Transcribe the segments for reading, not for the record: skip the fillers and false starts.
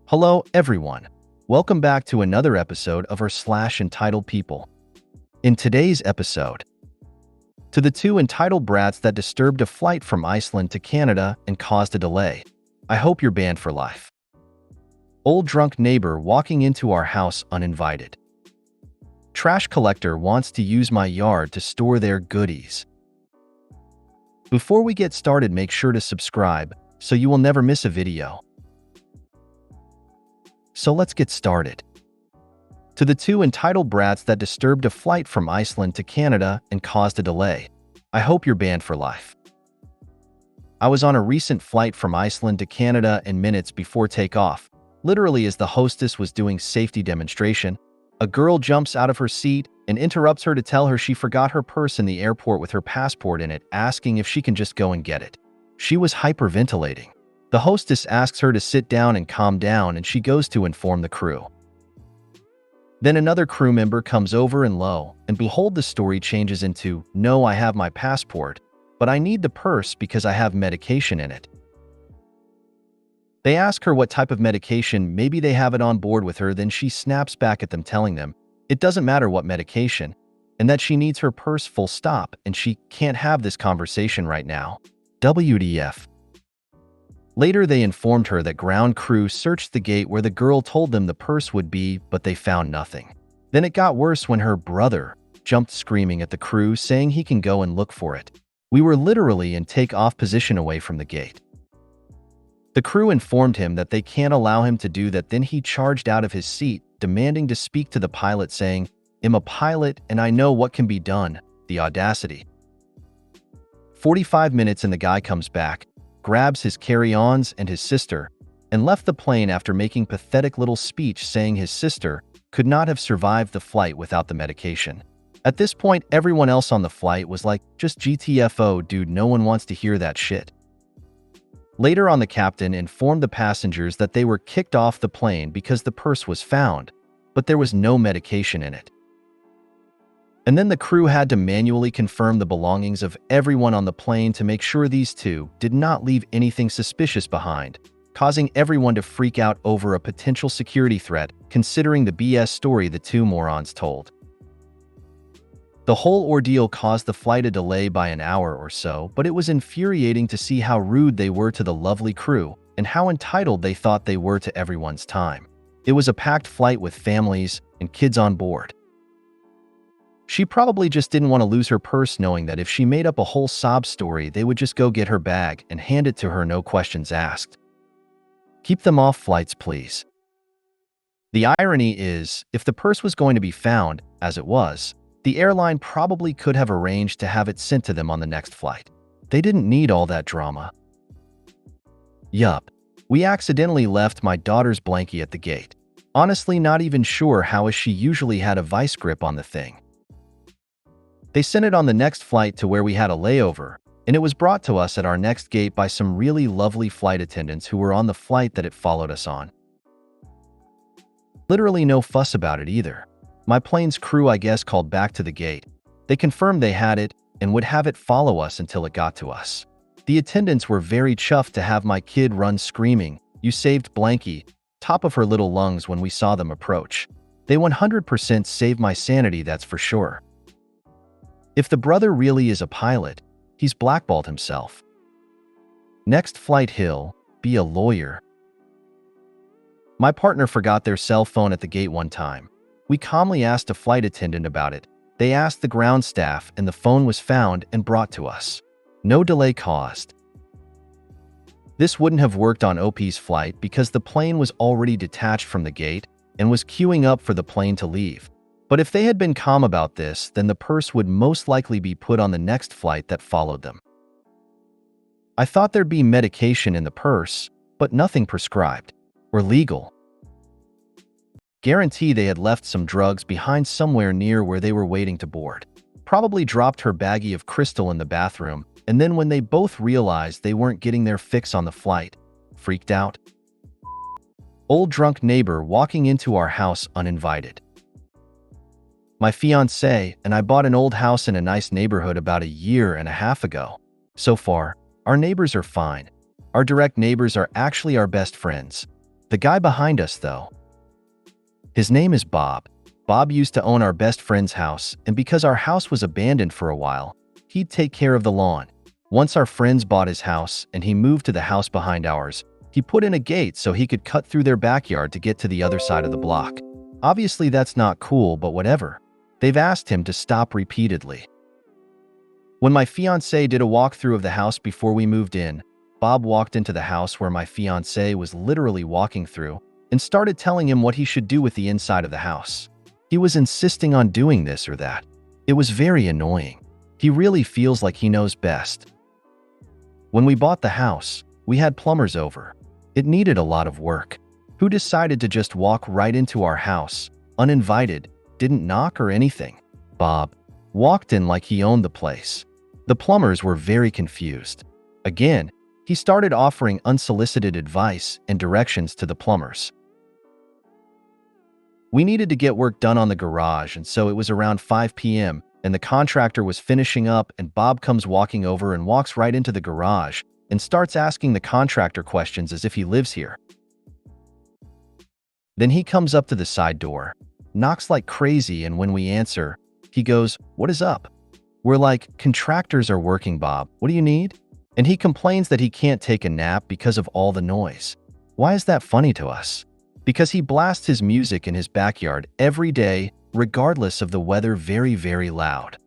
Hello, everyone. Welcome back to another episode of our slash entitled people. In today's episode, to the two entitled brats that disturbed a flight from Iceland to Canada and caused a delay. I hope you're banned for life. Old drunk neighbor walking into our house uninvited. Trash collector wants to use my yard to store their goodies. Before we get started, make sure to subscribe so you will never miss a video. So let's get started. To the two entitled brats that disturbed a flight from Iceland to Canada and caused a delay. I hope you're banned for life. I was on a recent flight from Iceland to Canada, and minutes before takeoff, literally as the hostess was doing safety demonstration, a girl jumps out of her seat and interrupts her to tell her she forgot her purse in the airport with her passport in it, asking if she can just go and get it. She was hyperventilating. The hostess asks her to sit down and calm down, and she goes to inform the crew. Then another crew member comes over, and lo and behold, the story changes into, "No, I have my passport, but I need the purse because I have medication in it." They ask her what type of medication, maybe they have it on board with her, then she snaps back at them telling them it doesn't matter what medication, and that she needs her purse full stop, and she can't have this conversation right now. WTF. Later, they informed her that ground crew searched the gate where the girl told them the purse would be, but they found nothing. Then it got worse when her brother jumped screaming at the crew, saying he can go and look for it. We were literally in take-off position away from the gate. The crew informed him that they can't allow him to do that. Then he charged out of his seat, demanding to speak to the pilot, saying, "I'm a pilot and I know what can be done." The audacity. 45 minutes and the guy comes back, grabs his carry-ons and his sister, and left the plane after making pathetic little speech saying his sister could not have survived the flight without the medication. At this point, everyone else on the flight was like, "Just GTFO, dude, no one wants to hear that shit." Later on, the captain informed the passengers that they were kicked off the plane because the purse was found, but there was no medication in it. And then the crew had to manually confirm the belongings of everyone on the plane to make sure these two did not leave anything suspicious behind, causing everyone to freak out over a potential security threat, considering the BS story the two morons told. The whole ordeal caused the flight a delay by an hour or so, but it was infuriating to see how rude they were to the lovely crew and how entitled they thought they were to everyone's time. It was a packed flight with families and kids on board. She probably just didn't want to lose her purse, knowing that if she made up a whole sob story, they would just go get her bag and hand it to her, no questions asked. Keep them off flights, please. The irony is, if the purse was going to be found, as it was, the airline probably could have arranged to have it sent to them on the next flight. They didn't need all that drama. Yup. We accidentally left my daughter's blankie at the gate. Honestly, not even sure how, as she usually had a vice grip on the thing. They sent it on the next flight to where we had a layover, and it was brought to us at our next gate by some really lovely flight attendants who were on the flight that it followed us on. Literally no fuss about it either. My plane's crew, I guess, called back to the gate. They confirmed they had it and would have it follow us until it got to us. The attendants were very chuffed to have my kid run screaming, "You saved Blanky," top of her little lungs when we saw them approach. They 100% saved my sanity, that's for sure. If the brother really is a pilot, he's blackballed himself. Next flight, he'll be a lawyer. My partner forgot their cell phone at the gate one time. We calmly asked a flight attendant about it. They asked the ground staff, and the phone was found and brought to us. No delay caused. This wouldn't have worked on OP's flight because the plane was already detached from the gate and was queuing up for the plane to leave. But if they had been calm about this, then the purse would most likely be put on the next flight that followed them. I thought there'd be medication in the purse, but nothing prescribed or legal. Guarantee they had left some drugs behind somewhere near where they were waiting to board. Probably dropped her baggie of crystal in the bathroom, and then when they both realized they weren't getting their fix on the flight, freaked out. Old drunk neighbor walking into our house uninvited. My fiancé and I bought an old house in a nice neighborhood about a year and a half ago. So far, our neighbors are fine. Our direct neighbors are actually our best friends. The guy behind us, though. His name is Bob. Bob used to own our best friend's house, and because our house was abandoned for a while, he'd take care of the lawn. Once our friends bought his house and he moved to the house behind ours, he put in a gate so he could cut through their backyard to get to the other side of the block. Obviously, that's not cool, but whatever. They've asked him to stop repeatedly. When my fiancé did a walkthrough of the house before we moved in, Bob walked into the house where my fiancé was literally walking through and started telling him what he should do with the inside of the house. He was insisting on doing this or that. It was very annoying. He really feels like he knows best. When we bought the house, we had plumbers over. It needed a lot of work. Who decided to just walk right into our house, uninvited, didn't knock or anything? Bob walked in like he owned the place. The plumbers were very confused. Again, he started offering unsolicited advice and directions to the plumbers. We needed to get work done on the garage, and so it was around 5 p.m., and the contractor was finishing up, and Bob comes walking over and walks right into the garage and starts asking the contractor questions as if he lives here. Then he comes up to the side door, knocks like crazy, and when we answer, he goes, "What is up?" We're like, "Contractors are working, Bob. What do you need?" And he complains that he can't take a nap because of all the noise. Why is that funny to us? Because he blasts his music in his backyard every day, regardless of the weather, very, very loud.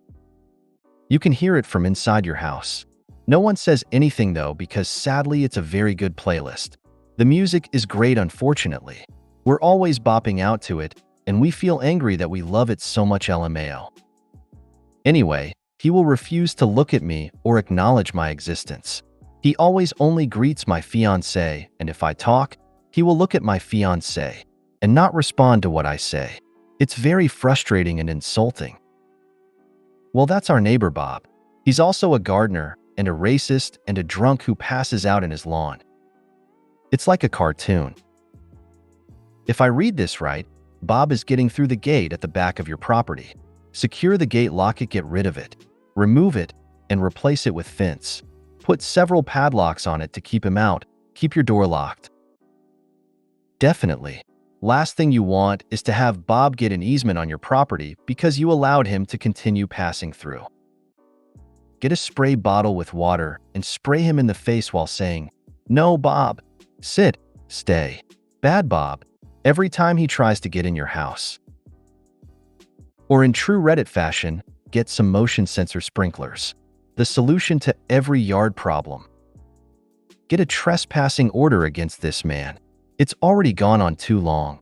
You can hear it from inside your house. No one says anything though, because sadly it's a very good playlist. The music is great, unfortunately. We're always bopping out to it, and we feel angry that we love it so much, LMAO. Anyway, he will refuse to look at me or acknowledge my existence. He always only greets my fiancé, and if I talk, he will look at my fiancé and not respond to what I say. It's very frustrating and insulting. Well, that's our neighbor Bob. He's also a gardener and a racist and a drunk who passes out in his lawn. It's like a cartoon. If I read this right, Bob is getting through the gate at the back of your property. Secure the gate, lock it, get rid of it, remove it, and replace it with fence. Put several padlocks on it to keep him out. Keep your door locked. Definitely. Last thing you want is to have Bob get an easement on your property because you allowed him to continue passing through. Get a spray bottle with water and spray him in the face while saying, "No, Bob. Sit. Stay." Bad Bob. Every time he tries to get in your house. Or in true Reddit fashion, get some motion sensor sprinklers. The solution to every yard problem. Get a trespassing order against this man. It's already gone on too long.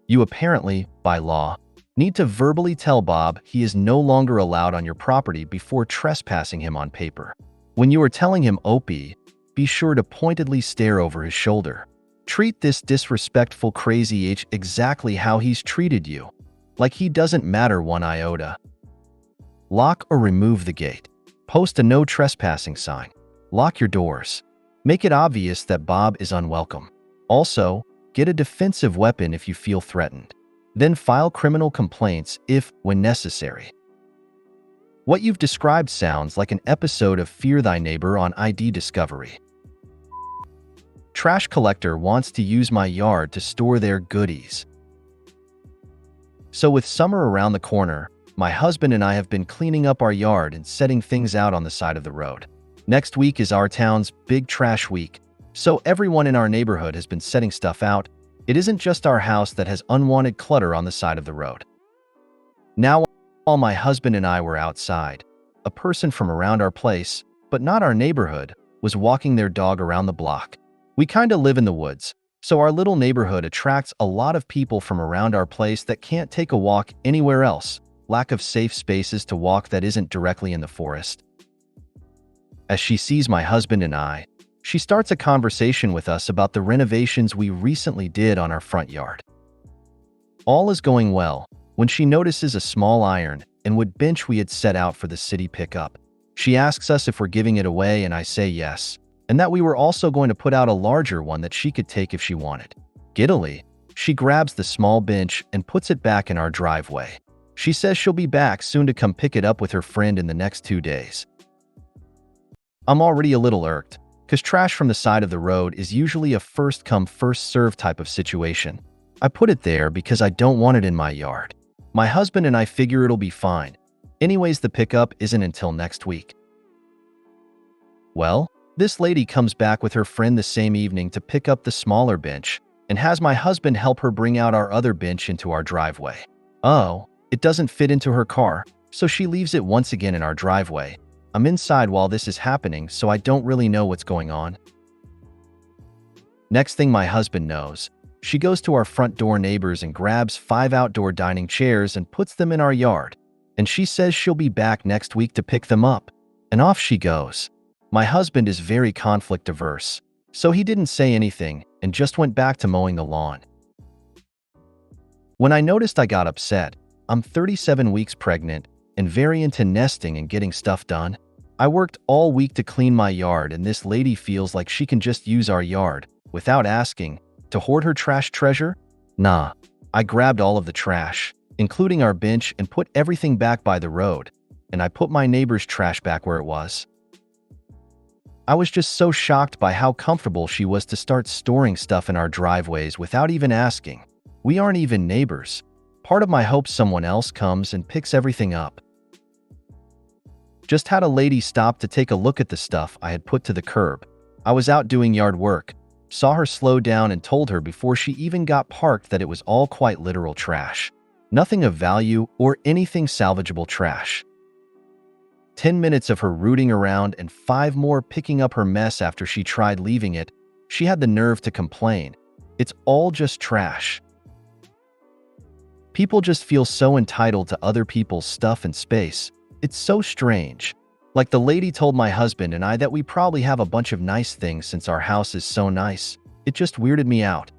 You apparently, by law, need to verbally tell Bob he is no longer allowed on your property before trespassing him on paper. When you are telling him Opie, be sure to pointedly stare over his shoulder. Treat this disrespectful crazy H exactly how he's treated you, like he doesn't matter one iota. Lock or remove the gate. Post a no trespassing sign. Lock your doors. Make it obvious that Bob is unwelcome. Also, get a defensive weapon if you feel threatened. Then file criminal complaints if, when necessary. What you've described sounds like an episode of Fear Thy Neighbor on ID Discovery. Trash collector wants to use my yard to store their goodies. So with summer around the corner, my husband and I have been cleaning up our yard and setting things out on the side of the road. Next week is our town's big trash week, so everyone in our neighborhood has been setting stuff out. It isn't just our house that has unwanted clutter on the side of the road. Now, while my husband and I were outside, a person from around our place, but not our neighborhood, was walking their dog around the block. We kinda live in the woods, so our little neighborhood attracts a lot of people from around our place that can't take a walk anywhere else. Lack of safe spaces to walk that isn't directly in the forest. As she sees my husband and I, she starts a conversation with us about the renovations we recently did on our front yard. All is going well when she notices a small iron and wood bench we had set out for the city pickup. She asks us if we're giving it away, and I say yes, and that we were also going to put out a larger one that she could take if she wanted. Giddily, she grabs the small bench and puts it back in our driveway. She says she'll be back soon to come pick it up with her friend in the next 2 days. I'm already a little irked. because trash from the side of the road is usually a first come first serve type of situation. I put it there because I don't want it in my yard. My husband and I figure it'll be fine. Anyways, the pickup isn't until next week. Well, this lady comes back with her friend the same evening to pick up the smaller bench and has my husband help her bring out our other bench into our driveway. Oh, it doesn't fit into her car, so she leaves it once again in our driveway. I'm inside while this is happening, so I don't really know what's going on. Next thing my husband knows, she goes to our front door neighbors and grabs 5 outdoor dining chairs and puts them in our yard. And she says she'll be back next week to pick them up. And off she goes. My husband is very conflict averse, so he didn't say anything and just went back to mowing the lawn. When I noticed, I got upset. I'm 37 weeks pregnant and very into nesting and getting stuff done. I worked all week to clean my yard, and this lady feels like she can just use our yard without asking to hoard her trash treasure? Nah. I grabbed all of the trash, including our bench, and put everything back by the road, and I put my neighbor's trash back where it was. I was just so shocked by how comfortable she was to start storing stuff in our driveways without even asking. We aren't even neighbors. Part of my hope someone else comes and picks everything up. Just had a lady stop to take a look at the stuff I had put to the curb. I was out doing yard work, saw her slow down, and told her before she even got parked that it was all quite literal trash. Nothing of value or anything salvageable trash. 10 minutes of her rooting around and 5 more picking up her mess after she tried leaving it. She had the nerve to complain. It's all just trash. People just feel so entitled to other people's stuff and space. It's so strange. Like the lady told my husband and I that we probably have a bunch of nice things since our house is so nice. It just weirded me out.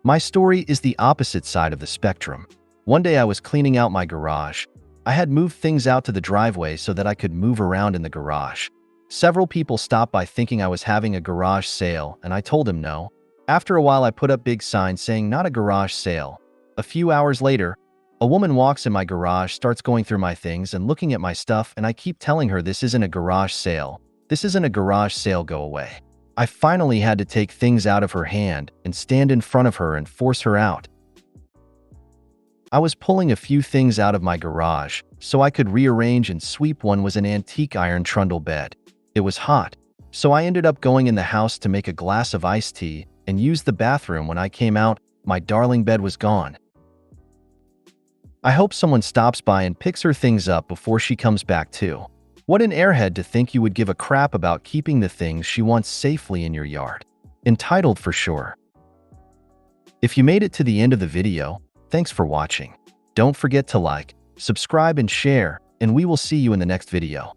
My story is the opposite side of the spectrum. One day I was cleaning out my garage. I had moved things out to the driveway so that I could move around in the garage. Several people stopped by thinking I was having a garage sale, and I told them no. After a while, I put up big signs saying not a garage sale. A few hours later, a woman walks in my garage, starts going through my things and looking at my stuff, and I keep telling her this isn't a garage sale. This isn't a garage sale, go away. I finally had to take things out of her hand and stand in front of her and force her out. I was pulling a few things out of my garage so I could rearrange and sweep. One was an antique iron trundle bed. It was hot, so I ended up going in the house to make a glass of iced tea and use the bathroom. When I came out, my darling bed was gone. I hope someone stops by and picks her things up before she comes back too. What an airhead to think you would give a crap about keeping the things she wants safely in your yard. Entitled for sure. If you made it to the end of the video, thanks for watching. Don't forget to like, subscribe, and share, and we will see you in the next video.